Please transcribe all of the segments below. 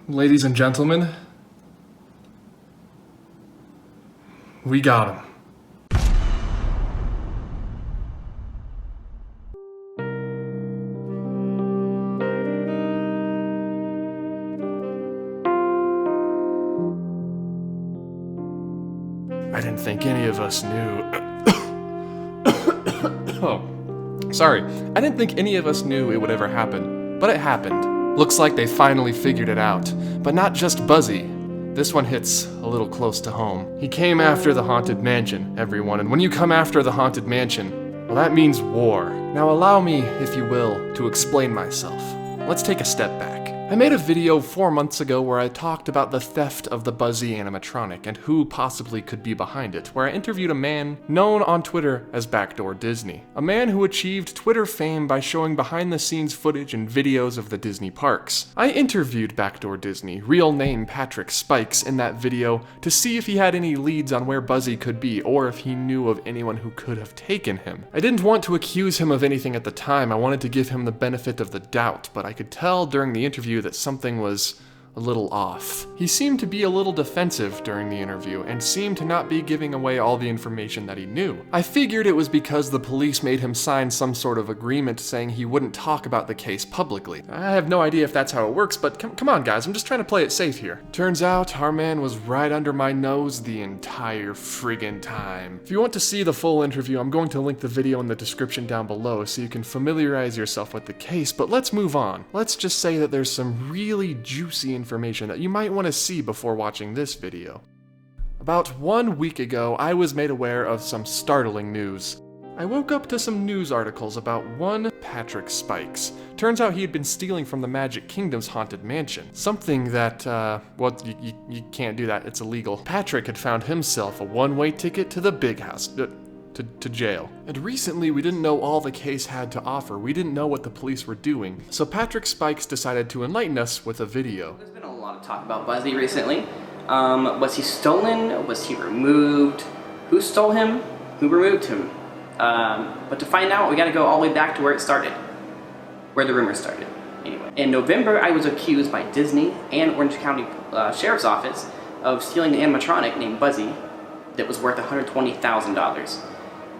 Ladies and gentlemen, we got him. I didn't think any of us knew. Oh, sorry. I didn't think any of us knew it would ever happen, but it happened. Looks like they finally figured it out. But not just Buzzy. This one hits a little close to home. He came after the Haunted Mansion, everyone, and when you come after the Haunted Mansion, well, that means war. Now allow me, if you will, to explain myself. Let's take a step back. I made a video 4 months ago where I talked about the theft of the Buzzy animatronic and who possibly could be behind it, where I interviewed a man known on Twitter as Backdoor Disney. A man who achieved Twitter fame by showing behind-the-scenes footage and videos of the Disney parks. I interviewed Backdoor Disney, real name Patrick Spikes, in that video to see if he had any leads on where Buzzy could be or if he knew of anyone who could have taken him. I didn't want to accuse him of anything at the time, I wanted to give him the benefit of the doubt, but I could tell during the interview that something was a little off. He seemed to be a little defensive during the interview and seemed to not be giving away all the information that he knew. I figured it was because the police made him sign some sort of agreement saying he wouldn't talk about the case publicly. I have no idea if that's how it works, but come on guys, I'm just trying to play it safe here. Turns out our man was right under my nose the entire friggin' time. If you want to see the full interview, I'm going to link the video in the description down below so you can familiarize yourself with the case, but let's move on. Let's just say that there's some really juicy information that you might want to see before watching this video. About 1 week ago, I was made aware of some startling news. I woke up to some news articles about one Patrick Spikes. Turns out he had been stealing from the Magic Kingdom's Haunted Mansion. Something that, well, you can't do that, it's illegal. Patrick had found himself a one-way ticket to the big house. To jail. And recently we didn't know all the case had to offer. We didn't know what the police were doing. So Patrick Spikes decided to enlighten us with a video. There's been a lot of talk about Buzzy recently. Was he stolen? Was he removed? Who stole him? Who removed him? But to find out, we gotta go all the way back to where it started. Where the rumor started, anyway. In November, I was accused by Disney and Orange County Sheriff's Office of stealing an animatronic named Buzzy that was worth $120,000.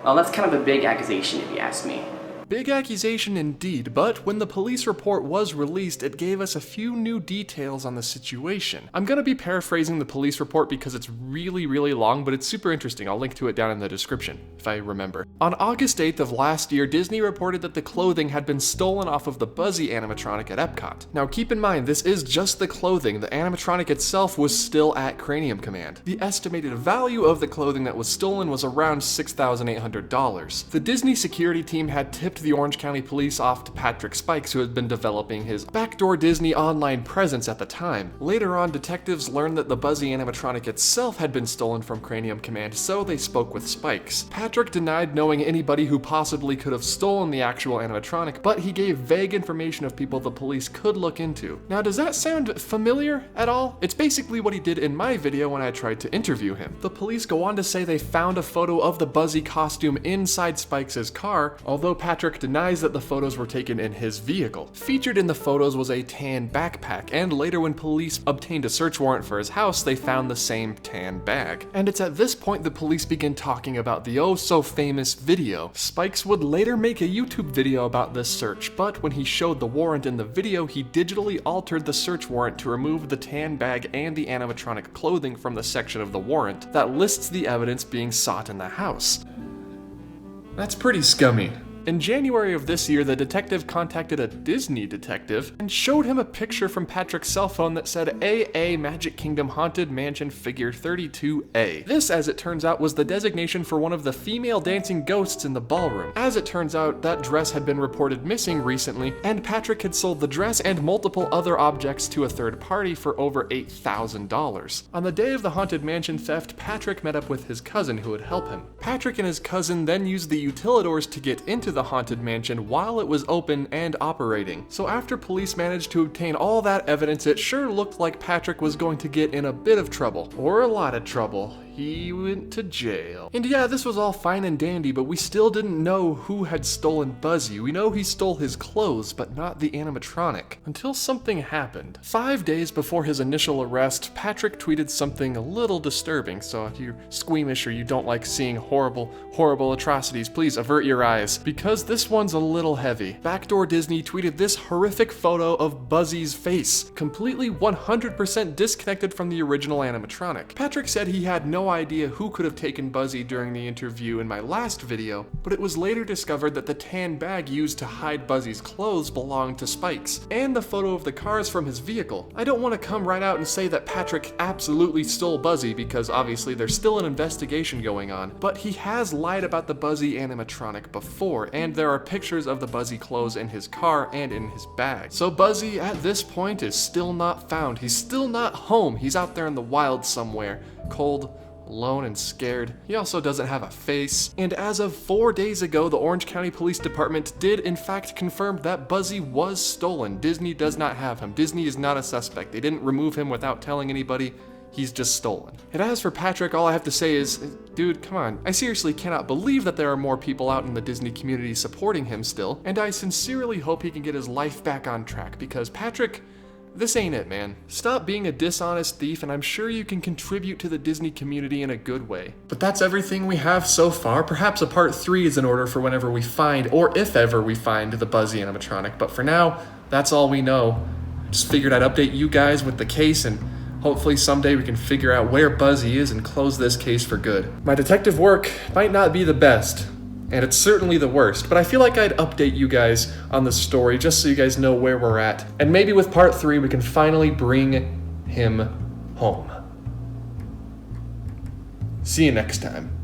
Well, that's kind of a big accusation if you ask me. Big accusation indeed, but when the police report was released, it gave us a few new details on the situation. I'm gonna be paraphrasing the police report because it's really long, but it's super interesting. I'll link to it down in the description, if I remember. On August 8th of last year, Disney reported that the clothing had been stolen off of the Buzzy animatronic at Epcot. Now keep in mind, this is just the clothing. The animatronic itself was still at Cranium Command. The estimated value of the clothing that was stolen was around $6,800. The Disney security team had tipped the Orange County Police off to Patrick Spikes, who had been developing his Backdoor Disney online presence at the time. Later on, detectives learned that the Buzzy animatronic itself had been stolen from Cranium Command, so they spoke with Spikes. Patrick denied knowing anybody who possibly could have stolen the actual animatronic, but he gave vague information of people the police could look into. Now, does that sound familiar at all? It's basically what he did in my video when I tried to interview him. The police go on to say they found a photo of the Buzzy costume inside Spikes' car, although Patrick denies that the photos were taken in his vehicle. Featured in the photos was a tan backpack, and later when police obtained a search warrant for his house, they found the same tan bag. And it's at this point the police begin talking about the oh-so-famous video. Spikes would later make a YouTube video about this search, but when he showed the warrant in the video, he digitally altered the search warrant to remove the tan bag and the animatronic clothing from the section of the warrant that lists the evidence being sought in the house. That's pretty scummy. In January of this year, the detective contacted a Disney detective and showed him a picture from Patrick's cell phone that said AA Magic Kingdom Haunted Mansion Figure 32A. This, as it turns out, was the designation for one of the female dancing ghosts in the ballroom. As it turns out, that dress had been reported missing recently, and Patrick had sold the dress and multiple other objects to a third party for over $8,000. On the day of the Haunted Mansion theft, Patrick met up with his cousin who would help him. Patrick and his cousin then used the utilidors to get into the Haunted Mansion while it was open and operating. So after police managed to obtain all that evidence, it sure looked like Patrick was going to get in a bit of trouble. Or a lot of trouble. he went to jail. And yeah, this was all fine and dandy, but we still didn't know who had stolen Buzzy. We know he stole his clothes, but not the animatronic. Until something happened. 5 days before his initial arrest, Patrick tweeted something a little disturbing, so if you're squeamish or you don't like seeing horrible atrocities, please avert your eyes, because this one's a little heavy. Backdoor Disney tweeted this horrific photo of Buzzy's face, completely 100% disconnected from the original animatronic. Patrick said he had no idea who could have taken Buzzy during the interview in my last video, but it was later discovered that the tan bag used to hide Buzzy's clothes belonged to Spike's, and the photo of the cars from his vehicle. I don't want to come right out and say that Patrick absolutely stole Buzzy, because obviously there's still an investigation going on, but he has lied about the Buzzy animatronic before, and there are pictures of the Buzzy clothes in his car and in his bag. So Buzzy, at this point, is still not found. He's still not home. He's out there in the wild somewhere, cold, alone and scared. He also doesn't have a face. And as of 4 days ago, the Orange County Police Department did in fact confirm that Buzzy was stolen. Disney does not have him. Disney is not a suspect. They didn't remove him without telling anybody. He's just stolen. And as for Patrick, all I have to say is, dude, come on. I seriously cannot believe that there are more people out in the Disney community supporting him still, and I sincerely hope he can get his life back on track, because Patrick, this ain't it, man. Stop being a dishonest thief, and I'm sure you can contribute to the Disney community in a good way. But that's everything we have so far. Perhaps a part 3 is in order for whenever we find, or if ever we find, the Buzzy animatronic. But for now, that's all we know. Just figured I'd update you guys with the case, and hopefully someday we can figure out where Buzzy is and close this case for good. My detective work might not be the best, and it's certainly the worst, but I feel like I'd update you guys on the story just so you guys know where we're at. And maybe with part 3 we can finally bring him home. See you next time.